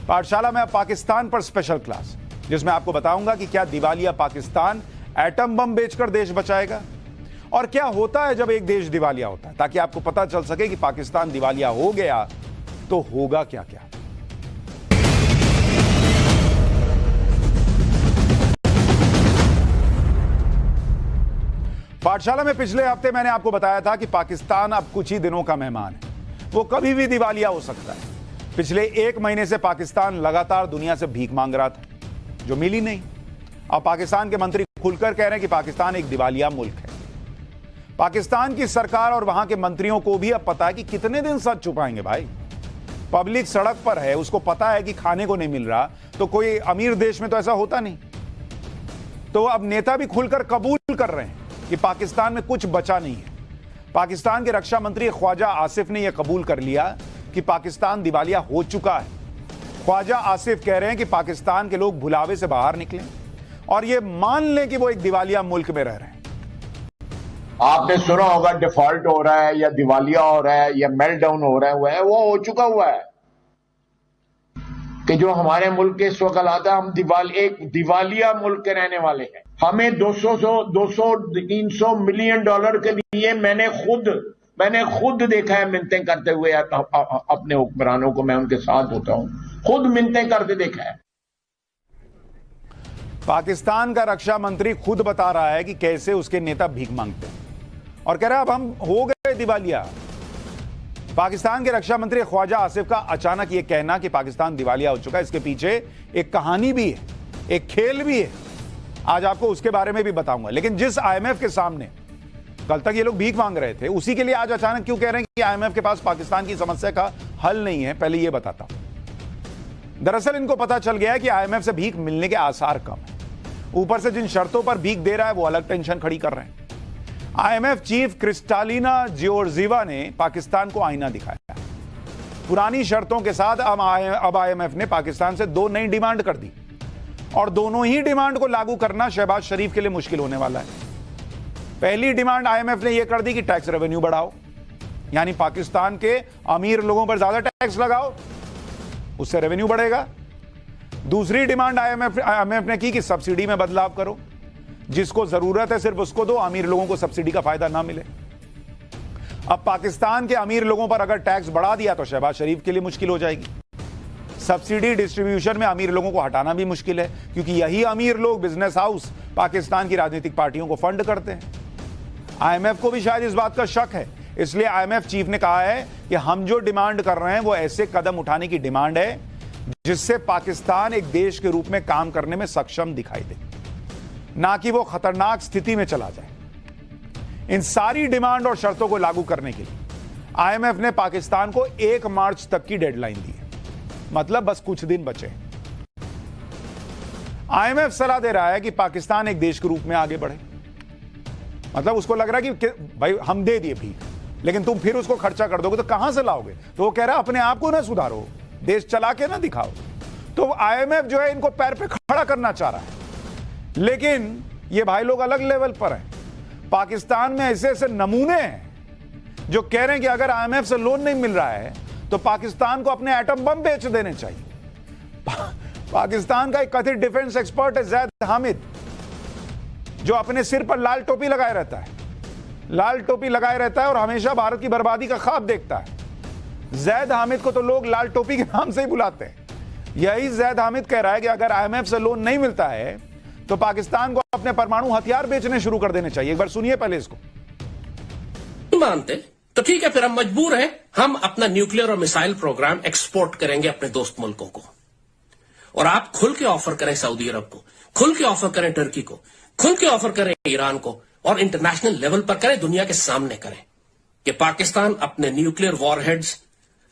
पाठशाला में अब पाकिस्तान पर स्पेशल क्लास, जिसमें आपको बताऊंगा कि क्या दिवालिया पाकिस्तान एटम बम बेचकर देश बचाएगा और क्या होता है जब एक देश दिवालिया होता है, ताकि आपको पता चल सके कि पाकिस्तान दिवालिया हो गया तो होगा क्या क्या। पाठशाला में पिछले हफ्ते मैंने आपको बताया था कि पाकिस्तान अब कुछ ही दिनों का मेहमान है, वो कभी भी दिवालिया हो सकता है। पिछले 1 महीने से पाकिस्तान लगातार दुनिया से भीख मांग रहा था, जो मिली नहीं। अब पाकिस्तान के मंत्री खुलकर कह रहे हैं कि पाकिस्तान एक दिवालिया मुल्क है। पाकिस्तान की सरकार और वहां के मंत्रियों को भी अब पता है कि कितने दिन सच छुपाएंगे भाई। पब्लिक सड़क पर है, उसको पता है कि खाने को नहीं मिल रहा, तो कोई अमीर देश में तो ऐसा होता नहीं। तो अब नेता भी खुलकर कबूल कर रहे हैं कि पाकिस्तान में कुछ बचा नहीं है। पाकिस्तान के रक्षा मंत्री ख्वाजा आसिफ ने यह कबूल कर लिया कि पाकिस्तान दिवालिया हो चुका है। ख्वाजा आसिफ कह रहे हैं कि पाकिस्तान के लोग भुलावे से बाहर निकलें और यह मान लें कि वो एक दिवालिया मुल्क में रह रहे हैं। आपने सुना होगा डिफॉल्ट हो रहा है या दिवालिया हो रहा है या मेल्टडाउन हो रहा है, वो हो चुका हुआ है कि जो हमारे मुल्क के इस वक्त हालात है, हम एक दिवालिया मुल्क के रहने वाले हैं। हमें 200-300 मिलियन डॉलर के लिए मैंने खुद देखा है मिन्नतें करते हुए अपने हुक्मरानों को। मैं उनके साथ होता हूं, खुद मिन्नतें करते देखा है। पाकिस्तान का रक्षा मंत्री खुद बता रहा है कि कैसे उसके नेता भीख मांगते हैं और कह रहा है अब हम हो गए दिवालिया। पाकिस्तान के रक्षा मंत्री ख्वाजा आसिफ का अचानक यह कहना कि पाकिस्तान दिवालिया हो चुका है, इसके पीछे एक कहानी भी है, एक खेल भी है। आज आपको उसके बारे में भी बताऊंगा। लेकिन जिस आईएमएफ के सामने कल तक ये लोग भीख मांग रहे थे, उसी के लिए आज अचानक क्यों कह रहे हैं कि आईएमएफ के पास पाकिस्तान की समस्या का हल नहीं है, पहले यह बताता हूं। दरअसल इनको पता चल गया है कि आईएमएफ से भीख मिलने के आसार कम है। ऊपर से जिन शर्तों पर भीख दे रहा है वो अलग टेंशन खड़ी कर रहे हैं। आईएमएफ चीफ क्रिस्टालिना जियोर्जीवा ने पाकिस्तान को आईना दिखाया। पुरानी शर्तों के साथ अब आईएमएफ ने पाकिस्तान से 2 नई डिमांड कर दी और दोनों ही डिमांड को लागू करना शहबाज शरीफ के लिए मुश्किल होने वाला है। पहली डिमांड आईएमएफ ने यह कर दी कि टैक्स रेवेन्यू बढ़ाओ, यानी पाकिस्तान के अमीर लोगों पर ज्यादा टैक्स लगाओ, उससे रेवेन्यू बढ़ेगा। दूसरी डिमांड आईएमएफ ने की कि सब्सिडी में बदलाव करो, जिसको जरूरत है सिर्फ उसको दो, अमीर लोगों को सब्सिडी का फायदा ना मिले। अब पाकिस्तान के अमीर लोगों पर अगर टैक्स बढ़ा दिया तो शहबाज शरीफ के लिए मुश्किल हो जाएगी। सब्सिडी डिस्ट्रीब्यूशन में अमीर लोगों को हटाना भी मुश्किल है, क्योंकि यही अमीर लोग बिजनेस हाउस पाकिस्तान की राजनीतिक पार्टियों को फंड करते हैं। आईएमएफ को भी शायद इस बात का शक है, इसलिए आईएमएफ चीफ ने कहा है कि हम जो डिमांड कर रहे हैं वो ऐसे कदम उठाने की डिमांड है जिससे पाकिस्तान एक देश के रूप में काम करने में सक्षम दिखाई दे, ना कि वो खतरनाक स्थिति में चला जाए। इन सारी डिमांड और शर्तों को लागू करने के लिए आईएमएफ ने पाकिस्तान को 1 मार्च तक की डेडलाइन दी है, मतलब बस कुछ दिन बचे। आईएमएफ सलाह दे रहा है कि पाकिस्तान एक देश के रूप में आगे बढ़े। मतलब उसको लग रहा है कि भाई हम दे दिए भीख, लेकिन तुम फिर उसको खर्चा कर दोगे तो कहां से लाओगे। तो वो कह रहा है अपने आप को ना सुधारो, देश चला के ना दिखाओ। तो आईएमएफ जो है इनको पैर पे खड़ा करना चाह रहा है, लेकिन ये भाई लोग अलग लेवल पर हैं। पाकिस्तान में ऐसे ऐसे नमूने हैं जो कह रहे हैं कि अगर आईएमएफ से लोन नहीं मिल रहा है तो पाकिस्तान को अपने एटम बम बेच देने चाहिए। पाकिस्तान का एक कथित डिफेंस एक्सपर्ट है जैद हामिद, जो अपने सिर पर लाल टोपी लगाए रहता है, और हमेशा भारत की बर्बादी का ख्वाब देखता है। जैद हामिद को तो लोग लाल टोपी के नाम से ही बुलाते हैं। यही जैद हामिद कह रहा है कि अगर आईएमएफ से लोन नहीं मिलता है तो पाकिस्तान को अपने परमाणु हथियार बेचने शुरू कर देने चाहिए। एक बार सुनिए पहले इसको। मानते तो ठीक है, फिर हम मजबूर हैं, हम अपना न्यूक्लियर और मिसाइल प्रोग्राम एक्सपोर्ट करेंगे अपने दोस्त मुल्कों को, और आप खुल के ऑफर करें सऊदी अरब को, खुल के ऑफर करें टर्की को, खुल के ऑफर करें ईरान को, और इंटरनेशनल लेवल पर करें, दुनिया के सामने करें कि पाकिस्तान अपने न्यूक्लियर वॉरहेड्स,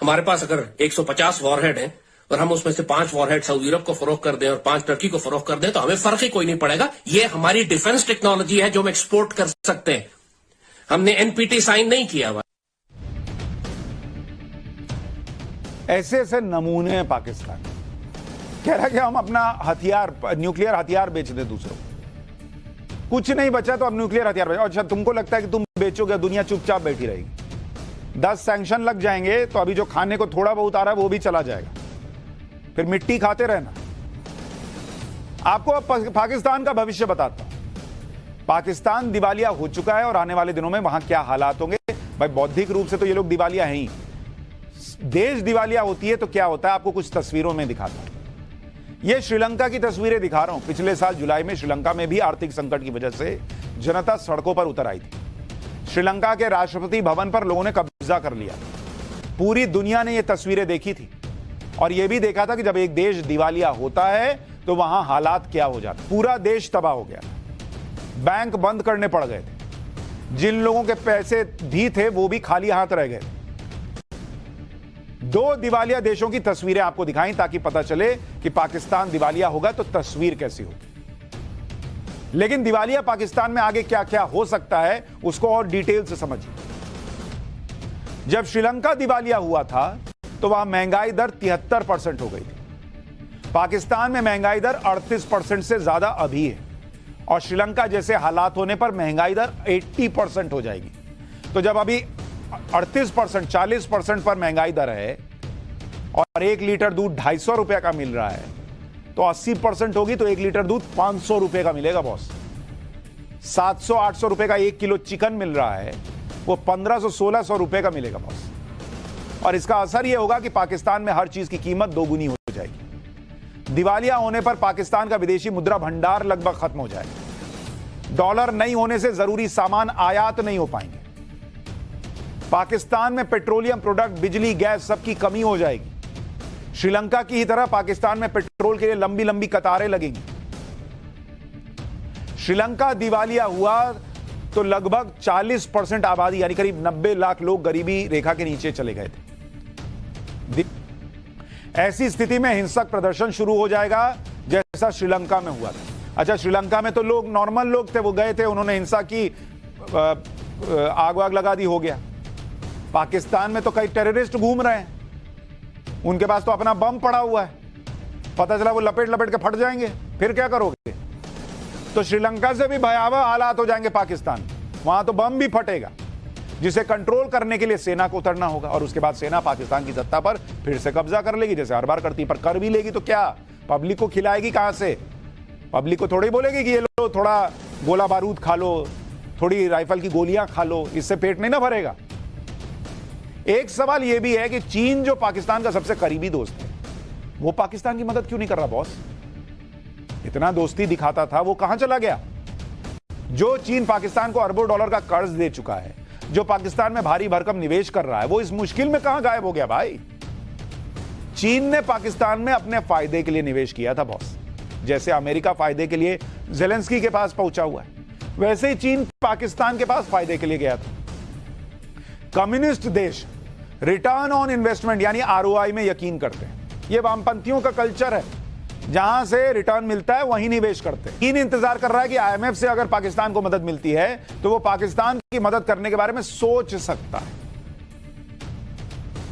हमारे पास अगर 150 वॉरहेड हैं और हम उसमें से 5 वॉरहेड सऊदी अरब को फरोख्त कर दें और 5 टर्की को फरोख्त कर दें तो हमें फर्क ही कोई नहीं पड़ेगा। ये हमारी डिफेंस टेक्नोलॉजी है जो हम एक्सपोर्ट कर सकते हैं। हमने एनपीटी साइन नहीं किया हुआ। ऐसे ऐसे नमूने हैं पाकिस्तान, कह रहा है कि हम अपना हथियार, न्यूक्लियर हथियार बेच दें दूसरों को। कुछ नहीं बचा तो अब न्यूक्लियर हथियार बेचो। अच्छा, तुमको लगता है कि तुम बेचोगे, दुनिया चुपचाप बैठी रहेगी। 10 सैंक्शन लग जाएंगे तो अभी जो खाने को थोड़ा बहुत आ रहा है वो भी चला जाएगा। फिर मिट्टी खाते रहना। आपको अब पाकिस्तान का भविष्य बताता हूं। पाकिस्तान दिवालिया हो चुका है और आने वाले दिनों में वहां क्या हालात होंगे। भाई बौद्धिक रूप से तो ये लोग दिवालिया हैं ही, देश दिवालिया होती है तो क्या होता है आपको कुछ तस्वीरों में दिखाता हूं। ये श्रीलंका की तस्वीरें दिखा रहा हूं। पिछले साल जुलाई में श्रीलंका में भी आर्थिक संकट की वजह से जनता सड़कों पर उतर आई थी। श्रीलंका के राष्ट्रपति भवन पर लोगों ने कब्जा कर लिया। पूरी दुनिया ने ये तस्वीरें देखी थी और यह भी देखा था कि जब एक देश दिवालिया होता है तो वहां हालात क्या हो जाते। पूरा देश तबाह हो गया, बैंक बंद करने पड़ गए थे, जिन लोगों के पैसे भी थे वो भी खाली हाथ रह गए। दो दिवालिया देशों की तस्वीरें आपको दिखाई ताकि पता चले कि पाकिस्तान दिवालिया होगा तो तस्वीर कैसी होगी। लेकिन दिवालिया पाकिस्तान में आगे क्या क्या हो सकता है उसको और डिटेल से समझिए। जब श्रीलंका दिवालिया हुआ था तो वहां महंगाई दर 73% हो गई थी। पाकिस्तान में महंगाई दर 38% से ज्यादा अभी है और श्रीलंका जैसे हालात होने पर महंगाई दर 80% हो जाएगी। तो जब अभी 38% 40% पर महंगाई दर है और 1 लीटर दूध 250 रुपए का मिल रहा है तो 80% होगी तो 1 लीटर दूध 500 रुपए का मिलेगा बॉस। 700-800 रुपए का 1 किलो चिकन मिल रहा है वो 1500-1600 रुपए का मिलेगा बॉस। और इसका असर यह होगा कि पाकिस्तान में हर चीज की कीमत दोगुनी हो जाएगी। दिवालिया होने पर पाकिस्तान का विदेशी मुद्रा भंडार लगभग खत्म हो जाएगा। डॉलर नहीं होने से जरूरी सामान आयात नहीं हो पाएंगे। पाकिस्तान में पेट्रोलियम प्रोडक्ट, बिजली, गैस सबकी कमी हो जाएगी। श्रीलंका की ही तरह पाकिस्तान में पेट्रोल के लिए लंबी लंबी कतारें लगेंगी। श्रीलंका दिवालिया हुआ तो लगभग 40% आबादी यानी करीब 90 लाख लोग गरीबी रेखा के नीचे चले गए थे। ऐसी स्थिति में हिंसक प्रदर्शन शुरू हो जाएगा जैसा श्रीलंका में हुआ था। अच्छा, श्रीलंका में तो लोग नॉर्मल लोग थे, वो गए थे, उन्होंने हिंसा की, आग वाग लगा दी, हो गया। पाकिस्तान में तो कई टेररिस्ट घूम रहे हैं, उनके पास तो अपना बम पड़ा हुआ है, पता चला वो लपेट लपेट के फट जाएंगे, फिर क्या करोगे। तो श्रीलंका से भी भयावह हालात हो जाएंगे पाकिस्तान, वहां तो बम भी फटेगा, जिसे कंट्रोल करने के लिए सेना को उतरना होगा और उसके बाद सेना पाकिस्तान की सत्ता पर फिर से कब्जा कर लेगी जैसे हर बार करती। पर कर भी लेगी तो क्या, पब्लिक को खिलाएगी कहां से। पब्लिक को थोड़ी बोलेगी कि ये लो थोड़ा गोला बारूद खा लो, थोड़ी राइफल की गोलियां खा लो, इससे पेट नहीं ना भरेगा। एक सवाल यह भी है कि चीन जो पाकिस्तान का सबसे करीबी दोस्त है वो पाकिस्तान की मदद क्यों नहीं कर रहा बॉस। इतना दोस्ती दिखाता था, वो कहां चला गया। जो चीन पाकिस्तान को अरबों डॉलर का कर्ज दे चुका है, जो पाकिस्तान में भारी भरकम निवेश कर रहा है, वो इस मुश्किल में कहां गायब हो गया भाई। चीन ने पाकिस्तान में अपने फायदे के लिए निवेश किया था बॉस। जैसे अमेरिका फायदे के लिए जेलेंस्की के पास पहुंचा हुआ है, वैसे ही चीन पाकिस्तान के पास फायदे के लिए गया था। कम्युनिस्ट देश रिटर्न ऑन इन्वेस्टमेंट यानी आरओआई में यकीन करते हैं। यह वामपंथियों का कल्चर है, जहां से रिटर्न मिलता है वहीं निवेश करते हैं। चीन इंतजार कर रहा है कि आईएमएफ से अगर पाकिस्तान को मदद मिलती है तो वो पाकिस्तान की मदद करने के बारे में सोच सकता है।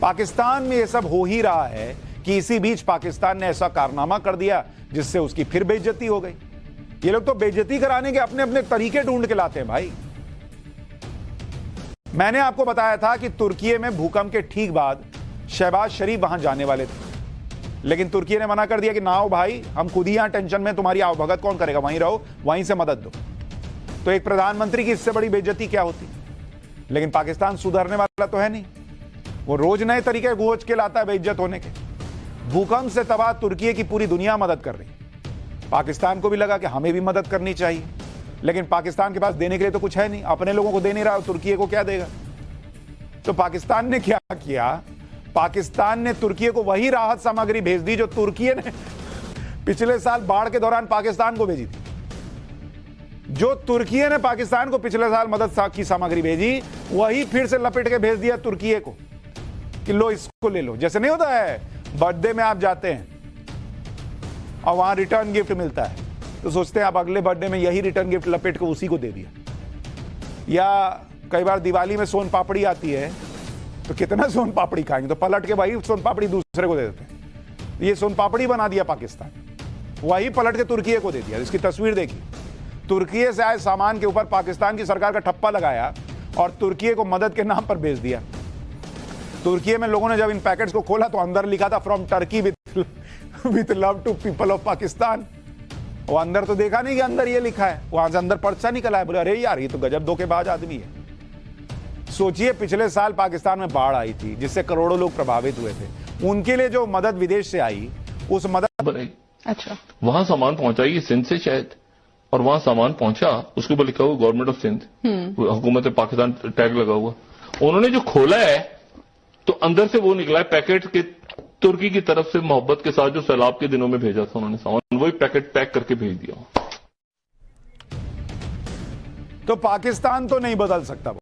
पाकिस्तान में यह सब हो ही रहा है कि इसी बीच पाकिस्तान ने ऐसा कारनामा कर दिया जिससे उसकी फिर बेइज्जती हो गई। ये लोग तो बेइज्जती कराने के अपने अपने तरीके ढूंढ के लाते हैं भाई। मैंने आपको बताया था कि तुर्की में भूकंप के ठीक बाद शहबाज शरीफ वहां जाने वाले थे, लेकिन तुर्की ने मना कर दिया कि ना हो भाई, हम खुद ही यहां टेंशन में, तुम्हारी आवभगत कौन करेगा, वहीं रहो, वहीं से मदद दो। तो एक प्रधानमंत्री की इससे बड़ी बेइज्जती क्या होती। लेकिन पाकिस्तान सुधरने वाला तो है नहीं, वो रोज नए तरीके खोज के लाता है बेइज्जत होने के। भूकंप से तबाह तुर्की की पूरी दुनिया मदद कर रही। पाकिस्तान को भी लगा कि हमें भी मदद करनी चाहिए, लेकिन पाकिस्तान के पास देने के लिए तो कुछ है नहीं, अपने लोगों को दे नहीं रहा, तुर्की को क्या देगा। तो पाकिस्तान ने क्या किया, पाकिस्तान ने तुर्की को वही राहत सामग्री भेज दी जो तुर्की ने पिछले साल बाढ़ के दौरान पाकिस्तान को भेजी थी। जो तुर्की ने पाकिस्तान को पिछले साल मदद की सामग्री भेजी, वही फिर से लपेट के भेज दिया तुर्की को कि लो इसको ले लो। जैसे नहीं होता है बर्थडे में आप जाते हैं और वहां रिटर्न गिफ्ट मिलता है, तो सोचते हैं आप अगले बर्थडे में यही रिटर्न गिफ्ट लपेट के उसी को दे दिया। या कई बार दिवाली में सोन पापड़ी आती है, तो कितना सोन पापड़ी खाएंगे, तो पलट के वही सोन पापड़ी दूसरे को दे देते हैं। ये सोन पापड़ी बना दिया पाकिस्तान, वही पलट के तुर्की को दे दिया। इसकी तस्वीर देखिए, तुर्की से आए सामान के ऊपर पाकिस्तान की सरकार का ठप्पा लगाया और तुर्की को मदद के नाम पर भेज दिया। तुर्की में लोगों ने जब इन पैकेट्स को खोला तो अंदर लिखा था from Turkey with with love to people of Pakistan. वो अंदर तो देखा नहीं कि अंदर ये लिखा है, वहां से अंदर पर्चा निकला है। बोले अरे यार ये तो गजब धोखेबाज आदमी है। सोचिए पिछले साल पाकिस्तान में बाढ़ आई थी जिससे करोड़ों लोग प्रभावित हुए थे, उनके लिए जो मदद विदेश से आई उस मदद, अच्छा वहां सामान पहुंचाई सिंध से शायद, और वहां सामान पहुंचा उसके ऊपर लिखा हुआ गवर्नमेंट ऑफ सिंध, हुकूमत पाकिस्तान टैग लगा हुआ। उन्होंने जो खोला है तो अंदर से वो निकला है पैकेट के, तुर्की की तरफ से मोहब्बत के साथ जो सैलाब के दिनों में भेजा था उन्होंने सामान, वही पैकेट पैक करके भेज दिया। तो पाकिस्तान तो नहीं बदल सकता।